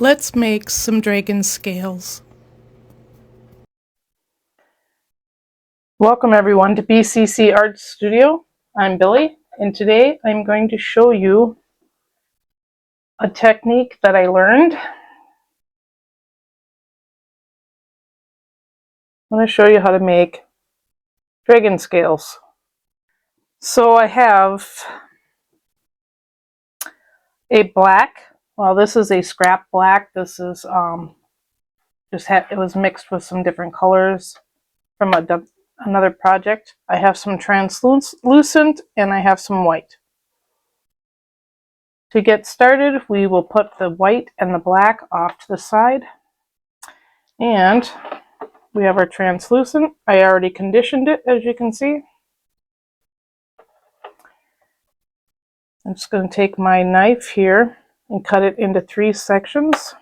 Let's make some dragon scales. Welcome everyone to BCC Art Studio. I'm Billy, and today I'm going to show you a technique that I learned. I'm going to show you how to make dragon scales. So I have a black, well this is a scrap black. This is it was mixed with some different colors from another project. I have some translucent and I have some white. To get started, we will put the white and the black off to the side. And we have our translucent. I already conditioned it, as you can see. I'm just going to take my knife here and cut it into 3 sections.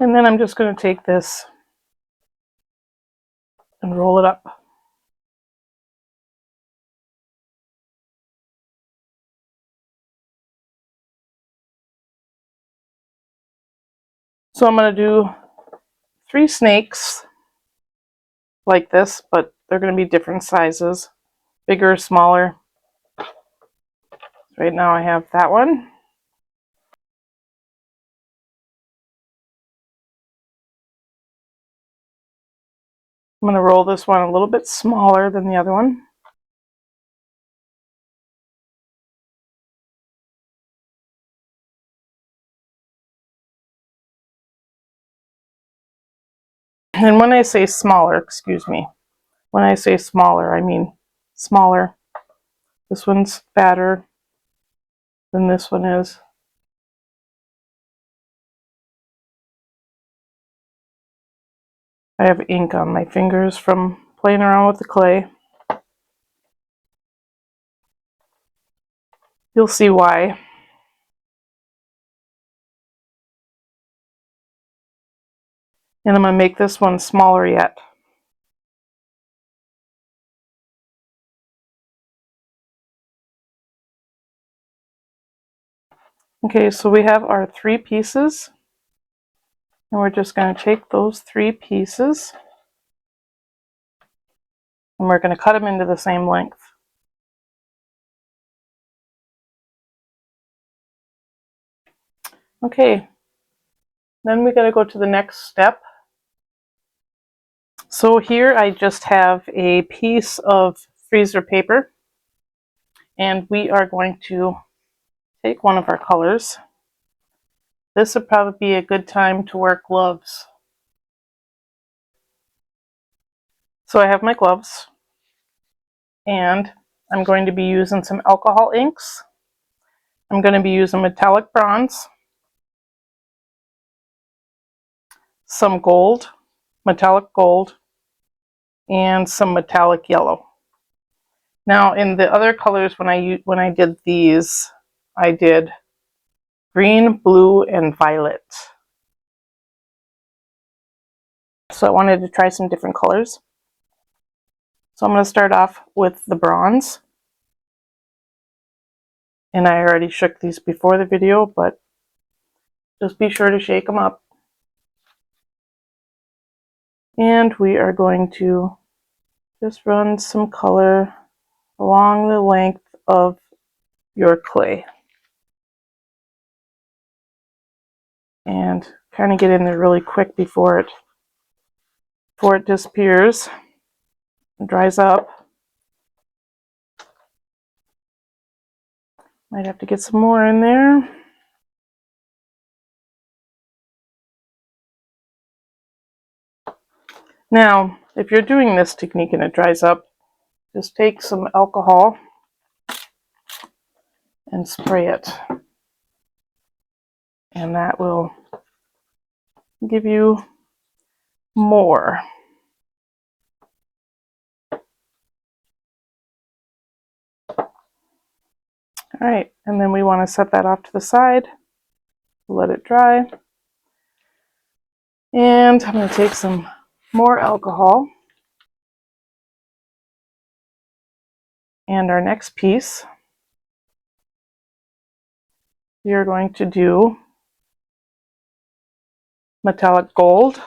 And then I'm just going to take this and roll it up. So I'm going to do 3 snakes like this, but they're going to be different sizes, bigger, smaller. Right now I have that one. I'm going to roll this one a little bit smaller than the other one. And when I say smaller, when I say smaller, I mean smaller. This one's fatter than this one is. I have ink on my fingers from playing around with the clay. You'll see why. And I'm going to make this one smaller yet. Okay, so we have our 3 pieces. And we're just going to take those 3 pieces and we're going to cut them into the same length. Okay, then we got to go to the next step. So here I just have a piece of freezer paper, and we are going to take one of our colors. This would probably be a good time to wear gloves. So I have my gloves, and I'm going to be using some alcohol inks. I'm going to be using metallic bronze, some gold, metallic gold, and some metallic yellow. Now in the other colors, when I did these, I did green, blue, and violet. So I wanted to try some different colors. So I'm going to start off with the bronze. And I already shook these before the video, but just be sure to shake them up. And we are going to just run some color along the length of your clay. And kind of get in there really quick before it disappears and dries up. Might have to get some more in there. Now, if you're doing this technique and it dries up, just take some alcohol and spray it. And that will give you more. All right, and then we want to set that off to the side, let it dry. And I'm going to take some more alcohol. And our next piece, we are going to do metallic gold.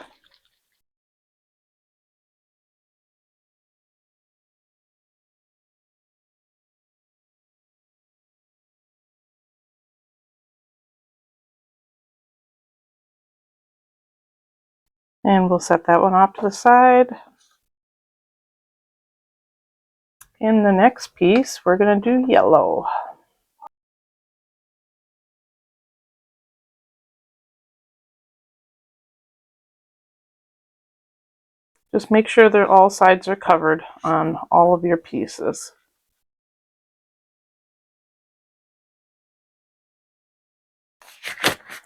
And we'll set that one off to the side. In the next piece, we're going to do yellow. Just make sure that all sides are covered on all of your pieces.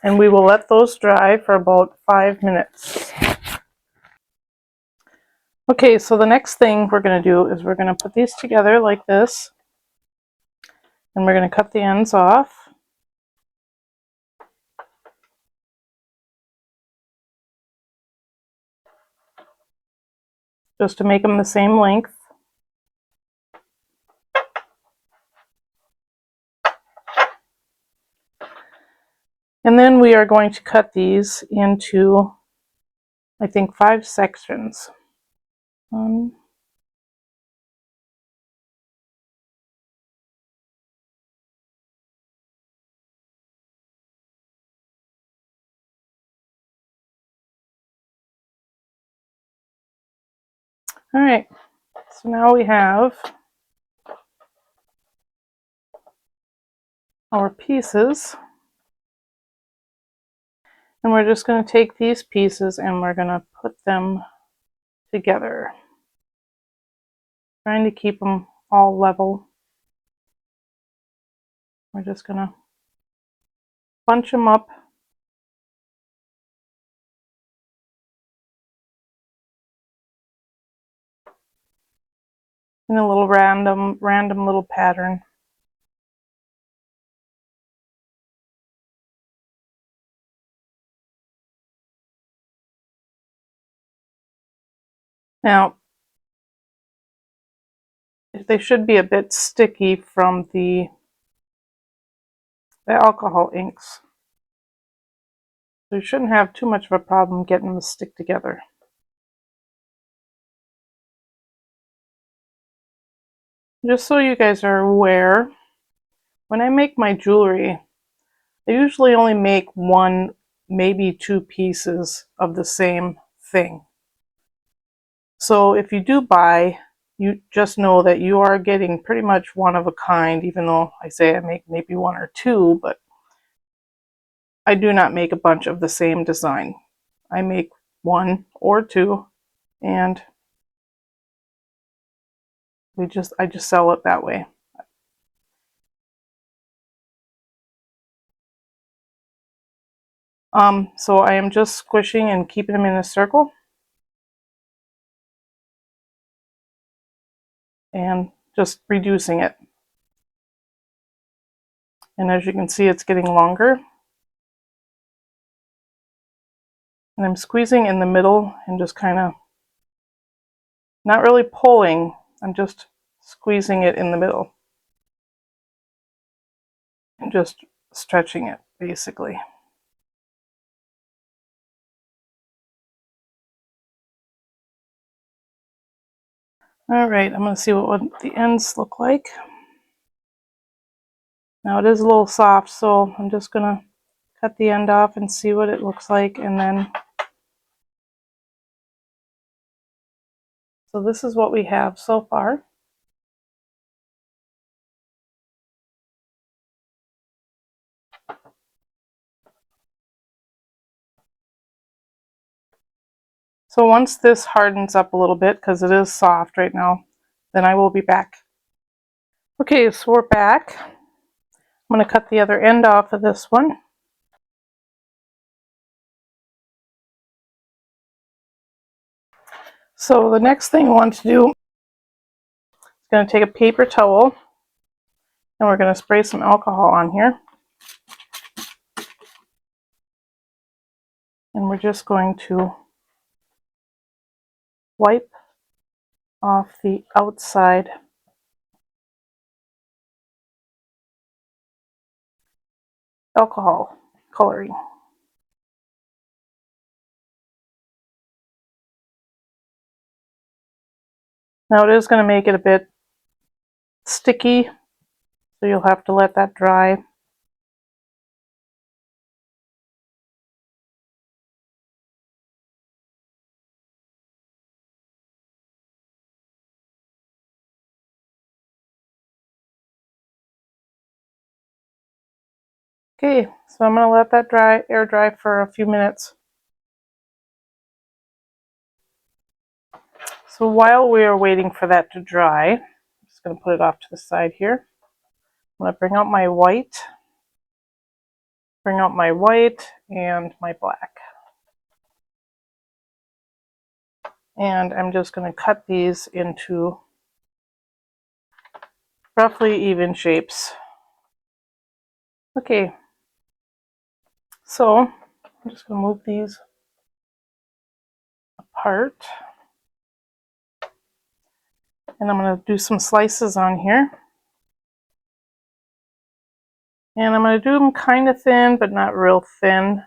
And we will let those dry for about 5 minutes. Okay, so the next thing we're going to do is we're going to put these together like this, and we're going to cut the ends off. Just to make them the same length. And then we are going to cut these into, I think, 5 sections. All right, so now we have our pieces. And we're just going to take these pieces and we're going to put them together. Trying to keep them all level. We're just going to bunch them up. In a little random little pattern. Now, they should be a bit sticky from the alcohol inks. So you shouldn't have too much of a problem getting them to stick together. Just so you guys are aware, when I make my jewelry, I usually only make 1, maybe 2 pieces of the same thing. So if you do buy, you just know that you are getting pretty much one of a kind, even though I say I make maybe 1 or 2, but I do not make a bunch of the same design. I make 1 or 2, and I just sell it that way. So I am just squishing and keeping them in a circle. And just reducing it. And as you can see, it's getting longer. And I'm squeezing in the middle and just kind of, not really pulling, I'm just squeezing it in the middle. And just stretching it, basically. All right, I'm going to see what the ends look like. Now it is a little soft, so I'm just going to cut the end off and see what it looks like, and then so this is what we have so far. So once this hardens up a little bit, because it is soft right now, then I will be back. Okay, so we're back. I'm going to cut the other end off of this one. So the next thing I want to do is going to take a paper towel and we're going to spray some alcohol on here. And we're just going to wipe off the outside alcohol coloring. Now it is going to make it a bit sticky, so you'll have to let that dry. Okay, so I'm going to let that air dry for a few minutes. So while we are waiting for that to dry, I'm just going to put it off to the side here. I'm going to bring out my white and my black. And I'm just going to cut these into roughly even shapes. Okay, so I'm just going to move these apart. And I'm going to do some slices on here. And I'm going to do them kind of thin, but not real thin.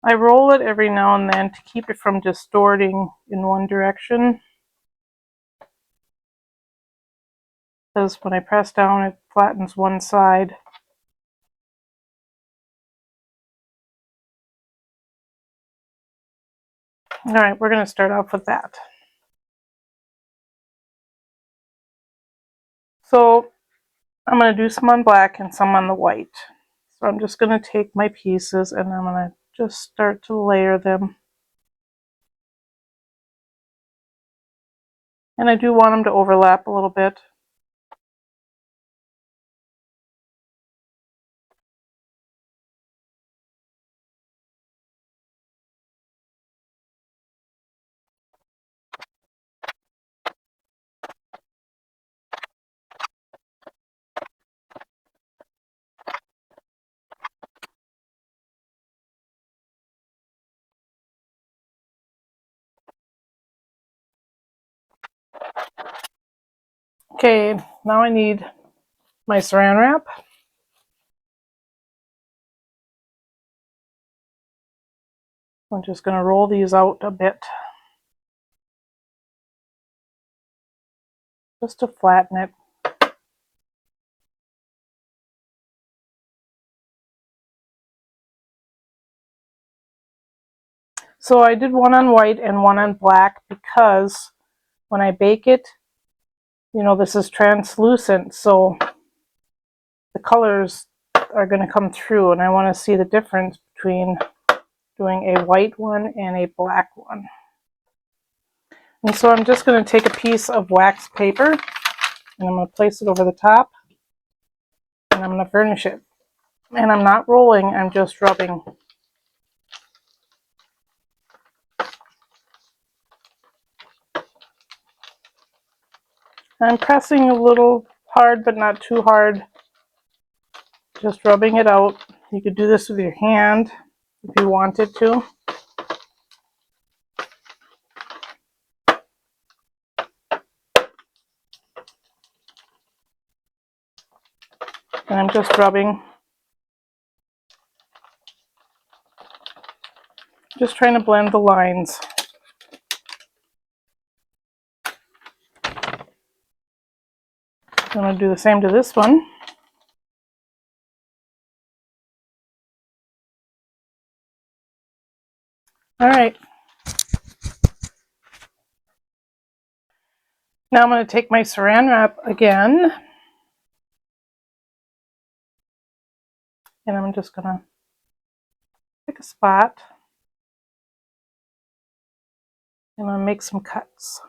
I roll it every now and then to keep it from distorting in one direction. Because when I press down, it flattens one side. All right, we're going to start off with that. So I'm going to do some on black and some on the white. So I'm just going to take my pieces and I'm going to just start to layer them. And I do want them to overlap a little bit. Okay, now I need my saran wrap. I'm just going to roll these out a bit, just to flatten it. So I did one on white and one on black because when I bake it, you know, this is translucent, so the colors are going to come through, and I want to see the difference between doing a white one and a black one. And so I'm just going to take a piece of wax paper and I'm going to place it over the top and I'm going to furnish it. And I'm not rolling, I'm just rubbing. I'm pressing a little hard, but not too hard. Just rubbing it out. You could do this with your hand if you wanted to. And I'm just rubbing. Just trying to blend the lines. I'm going to do the same to this one. All right. Now I'm going to take my saran wrap again. And I'm just going to pick a spot. And I'm going to make some cuts.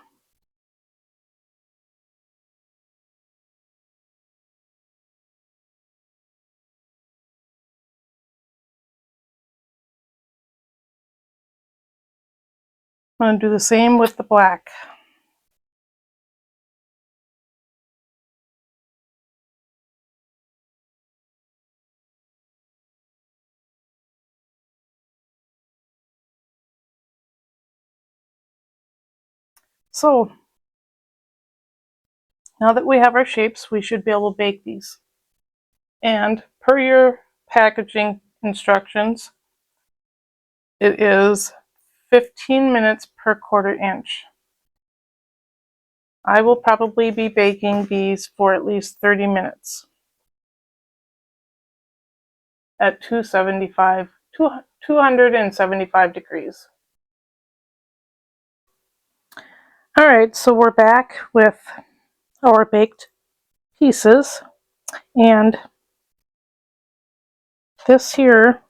I'm going to do the same with the black. So now that we have our shapes, we should be able to bake these. And per your packaging instructions, it is 15 minutes per 1/4 inch. I will probably be baking these for at least 30 minutes at 275 degrees. All right, so we're back with our baked pieces, and these here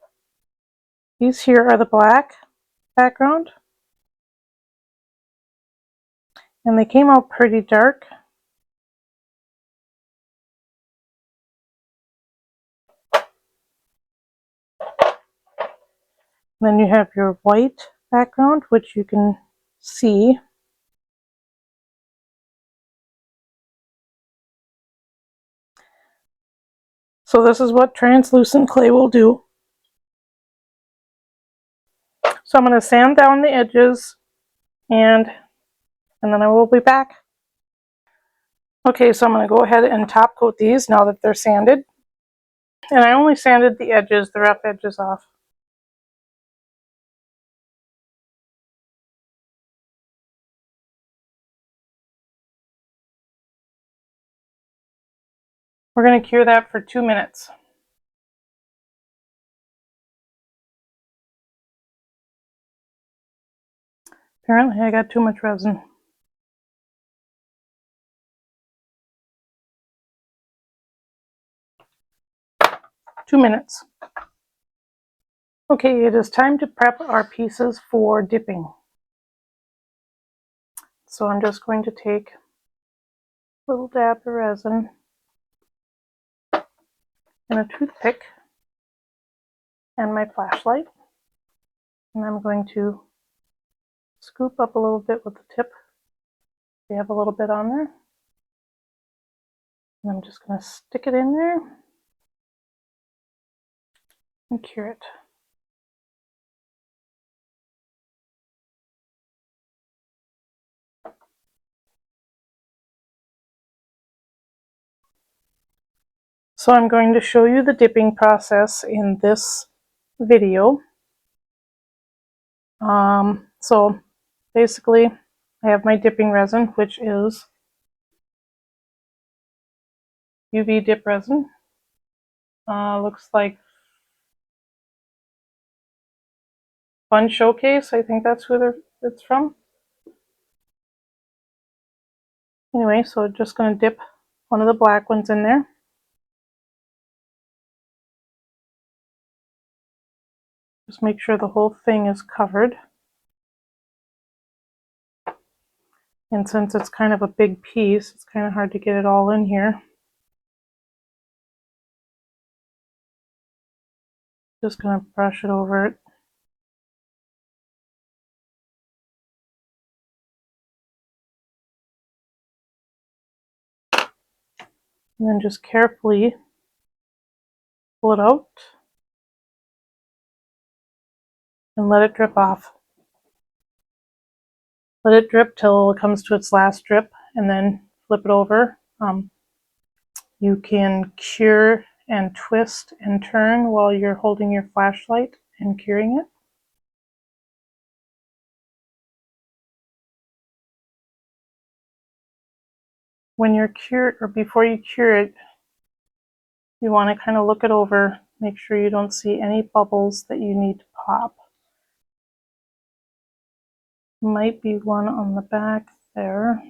are the black background, and they came out pretty dark. Then you have your white background, which you can see. So this is what translucent clay will do. So I'm going to sand down the edges, and then I will be back. Okay, so I'm going to go ahead and top coat these now that they're sanded. And I only sanded the edges, the rough edges off. We're going to cure that for 2 minutes. Apparently I got too much resin. Two minutes. Okay, it is time to prep our pieces for dipping. So I'm just going to take a little dab of resin and a toothpick and my flashlight. And I'm going to scoop up a little bit with the tip. We have a little bit on there. And I'm just going to stick it in there and cure it. So I'm going to show you the dipping process in this video. So basically I have my dipping resin, which is UV dip resin. Looks like Fun Showcase, I think that's who it's from. Anyway, so just going to dip one of the black ones in there. Just make sure the whole thing is covered. And since it's kind of a big piece, it's kind of hard to get it all in here. Just going to brush it over it. And then just carefully pull it out and let it drip off. Let it drip till it comes to its last drip, and then flip it over. You can cure and twist and turn while you're holding your flashlight and curing it. When you're cured, or before you cure it, you want to kind of look it over, make sure you don't see any bubbles that you need to pop. Might be one on the back there,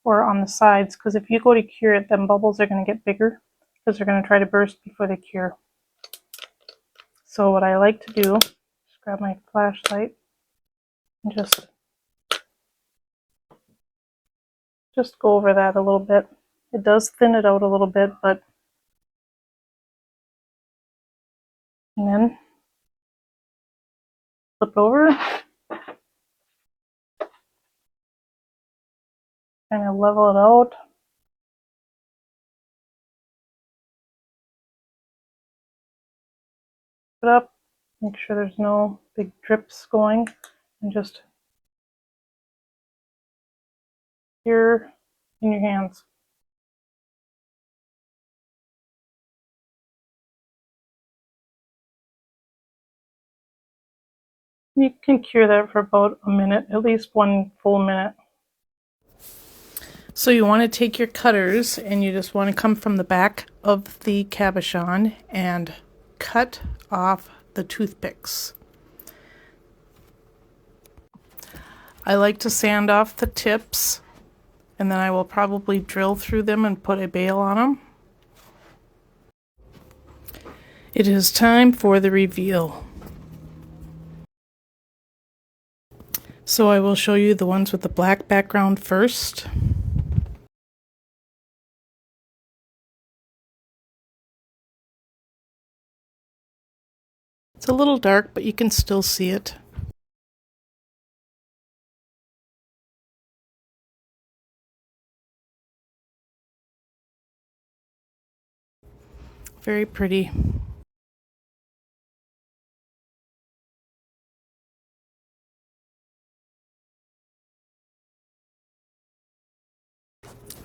or on the sides, because if you go to cure it, then bubbles are going to get bigger, because they're going to try to burst before they cure. So what I like to do is grab my flashlight and just go over that a little bit. It does thin it out a little bit, but and then flip over, kind of level it out. Put up, make sure there's no big drips going, and just here in your hands. You can cure that for about a minute, at least 1 full minute. So you want to take your cutters and you just want to come from the back of the cabochon and cut off the toothpicks. I like to sand off the tips, and then I will probably drill through them and put a bail on them. It is time for the reveal. So I will show you the ones with the black background first. It's a little dark, but you can still see it. Very pretty.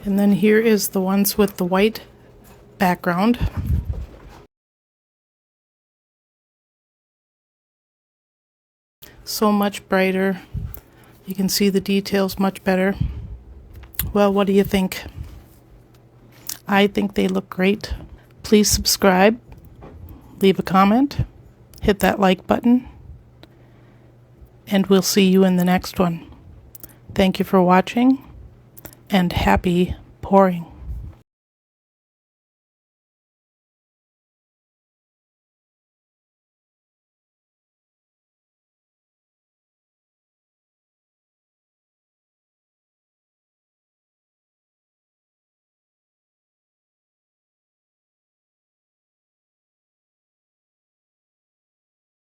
And then here is the ones with the white background. So much brighter. You can see the details much better. Well, what do you think? I think they look great. Please subscribe, leave a comment, hit that like button, and we'll see you in the next one. Thank you for watching, and happy pouring.